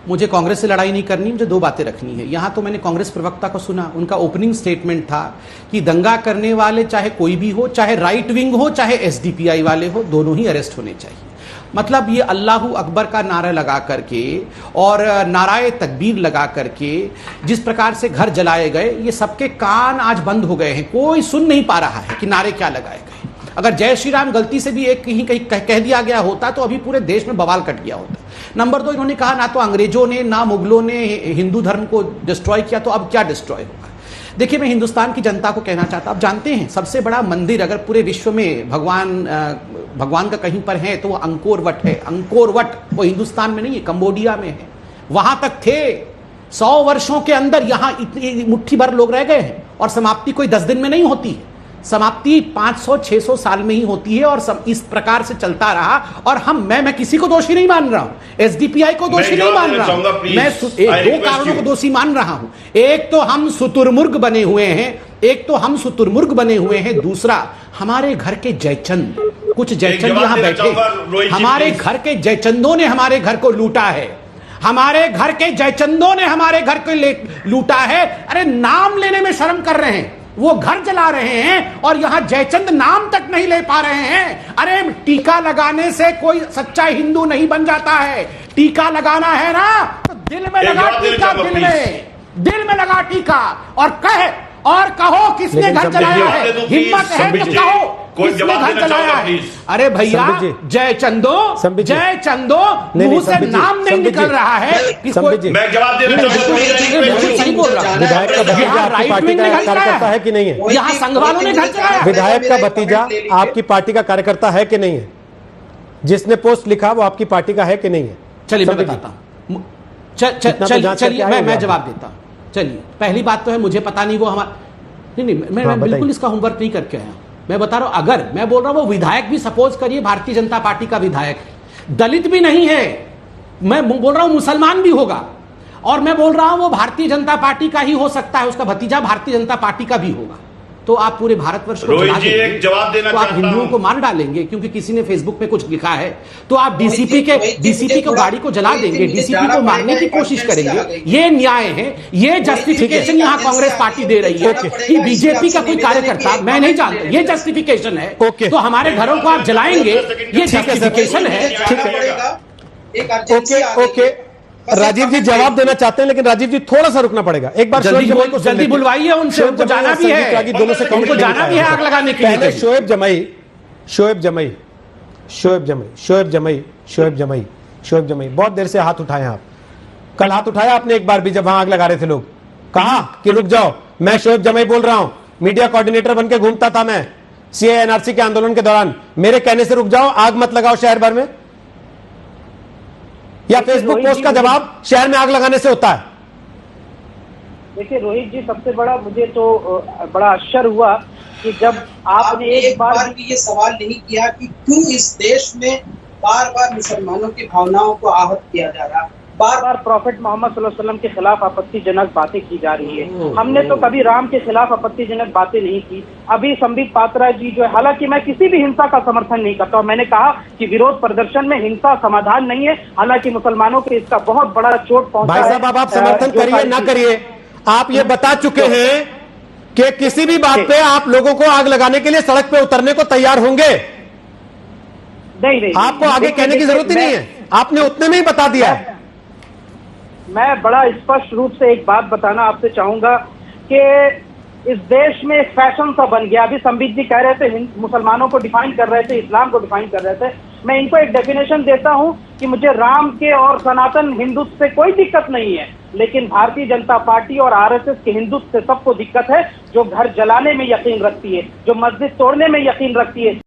मुझे कांग्रेस से लड़ाई नहीं करनी, मुझे दो बातें रखनी है। यहाँ तो मैंने कांग्रेस प्रवक्ता को सुना, उनका ओपनिंग स्टेटमेंट था कि दंगा करने वाले चाहे कोई भी हो, चाहे राइट विंग हो, चाहे एसडीपीआई वाले हो, दोनों ही अरेस्ट होने चाहिए। मतलब ये अल्लाहू अकबर का नारा लगा करके और नाराए तकबीर लगा करके जिस प्रकार से घर जलाए गए, ये सबके कान आज बंद हो गए हैं, कोई सुन नहीं पा रहा है कि नारे क्या लगाए गए। अगर जय श्री राम गलती से भी एक कहीं कह दिया गया होता तो अभी पूरे देश में बवाल कट गया होता। नंबर 2, इन्होंने कहा ना तो अंग्रेजों ने ना मुगलों ने हिंदू धर्म को डिस्ट्रॉय किया, तो अब क्या डिस्ट्रॉय होगा। देखिए, मैं हिंदुस्तान की जनता को कहना चाहता, आप जानते हैं सबसे बड़ा मंदिर अगर पूरे विश्व में भगवान का कहीं पर है तो वो अंकोर वट है। अंकोर वट वो हिंदुस्तान में नहीं है, कंबोडिया में है। वहां तक थे 100 वर्षों के अंदर, यहां इतनी मुट्ठी भर लोग रह गए हैं। और समाप्ति कोई 10 दिन में नहीं होती है, समाप्ति 500-600 साल में ही होती है। और इस प्रकार से चलता रहा। और मैं किसी को दोषी नहीं मान रहा हूं, एसडीपीआई को दोषी नहीं मान रहा हूं, मैं 2 कारणों को दोषी मान रहा हूं। एक तो हम शुतुरमुर्ग बने हुए हैं, दूसरा हमारे घर के जयचंद, कुछ जयचंद यहां बैठे, हमारे घर के जयचंदों ने हमारे घर को लूटा है, हमारे घर के जयचंदों ने हमारे घर को लूटा है। अरे नाम लेने में शर्म कर रहे हैं, वो घर जला रहे हैं और यहां जयचंद नाम तक नहीं ले पा रहे हैं। अरे टीका लगाने से कोई सच्चा हिंदू नहीं बन जाता है। टीका लगाना है ना तो दिल में लगा टीका, दिल में लगा टीका, और कहो किसने घर जलाया है, हिम्मत है तो कहो किसने घर जलाया है। अरे भैया, जयचंदो मुंह से नाम नहीं निकल रहा है। मैं जवाब देना विधायक का भतीजा आपकी पार्टी का कार्यकर्ता है कि नहीं है? यहाँ संघ वालों ने घर चलाया। विधायक का भतीजा आपकी पार्टी का कार्यकर्ता है कि नहीं है? जिसने पोस्ट लिखा वो आपकी पार्टी का है कि नहीं है? चलिए मैं बताता हूँ, चलिए मैं जवाब देता हूँ। चलिए, पहली बात तो है मुझे पता नहीं वो हमारा नहीं, मैं बिल्कुल इसका होमवर्क नहीं करके आया। मैं बता रहा हूं, अगर मैं बोल रहा हूं वो विधायक भी सपोज करिए भारतीय जनता पार्टी का विधायक है, दलित भी नहीं है, मैं बोल रहा हूं मुसलमान भी होगा, और मैं बोल रहा हूं वो भारतीय जनता पार्टी का ही हो सकता है, उसका भतीजा भारतीय जनता पार्टी का भी होगा, तो आप पूरे भारतवर्ष को जला देंगे, एक जवाब देना तो आप हिंदुओं को मार डालेंगे क्योंकि किसी ने फेसबुक पे कुछ लिखा है, तो आप डीसीपी को गाड़ी को जला देंगे, डीसीपी को मारने की कोशिश करेंगे। ये न्याय है, ये जस्टिफिकेशन यहाँ कांग्रेस पार्टी दे रही है कि बीजेपी का कोई कार्यकर्ता, मैं नहीं जानता, ये जस्टिफिकेशन है। तो हमारे घरों को आप जलाएंगे, ये जस्टिफिकेशन है। ओके, राजीव जी जवाब देना चाहते हैं, लेकिन राजीव जी थोड़ा सा रुकना पड़ेगा। एक बार जल्दी बुलवाइए उनसे, उनको जाना भी है, दोनों से उनको जाना भी है आग लगाने के लिए। शोएब जमई बहुत देर से हाथ उठाए आप। कल हाथ उठाया आपने एक बार भी जब वहां आग लगा रहे थे लोग, कहा कि रुक जाओ, मैं शोएब जमई बोल रहा हूं, मीडिया कोऑर्डिनेटर बन के घूमता था मैं सीए एनआरसी के आंदोलन के दौरान, मेरे कहने से रुक जाओ, आग मत लगाओ शहर भर में, या फेसबुक पोस्ट का जवाब शहर में आग लगाने से होता है? देखिए रोहित जी, सबसे बड़ा मुझे तो बड़ा आश्चर्य हुआ कि जब आपने एक बार भी ये सवाल नहीं किया कि क्यों इस देश में बार बार मुसलमानों की भावनाओं को आहत किया जा रहा है, बार बार प्रॉफेट मोहम्मद सल्लल्लाहु अलैहि वसल्लम के खिलाफ आपत्तिजनक बातें की जा रही है। हमने तो कभी राम के खिलाफ आपत्तिजनक बातें नहीं की। अभी संबित पात्रा जी जो है, हालांकि मैं किसी भी हिंसा का समर्थन नहीं करता, मैंने कहा कि विरोध प्रदर्शन में हिंसा समाधान नहीं है, हालांकि मुसलमानों को इसका बहुत बड़ा चोट पहुंचा है। भाई साहब, आप समर्थन करिए ना करिए, आप ये बता चुके हैं कि किसी भी बात पे आप लोगों को आग लगाने के लिए सड़क पे उतरने को तैयार होंगे। नहीं, आपको आगे कहने की जरूरत ही नहीं है, आपने उतने में ही बता दिया है। मैं बड़ा स्पष्ट रूप से एक बात बताना आपसे चाहूंगा कि इस देश में एक फैशन सा बन गया। अभी संबित जी कह रहे थे मुसलमानों को डिफाइन कर रहे थे, इस्लाम को डिफाइन कर रहे थे, मैं इनको एक डेफिनेशन देता हूं कि मुझे राम के और सनातन हिंदुत्व से कोई दिक्कत नहीं है, लेकिन भारतीय जनता पार्टी और आरएसएस के हिंदुत्व से सबको दिक्कत है, जो घर जलाने में यकीन रखती है, जो मस्जिद तोड़ने में यकीन रखती है।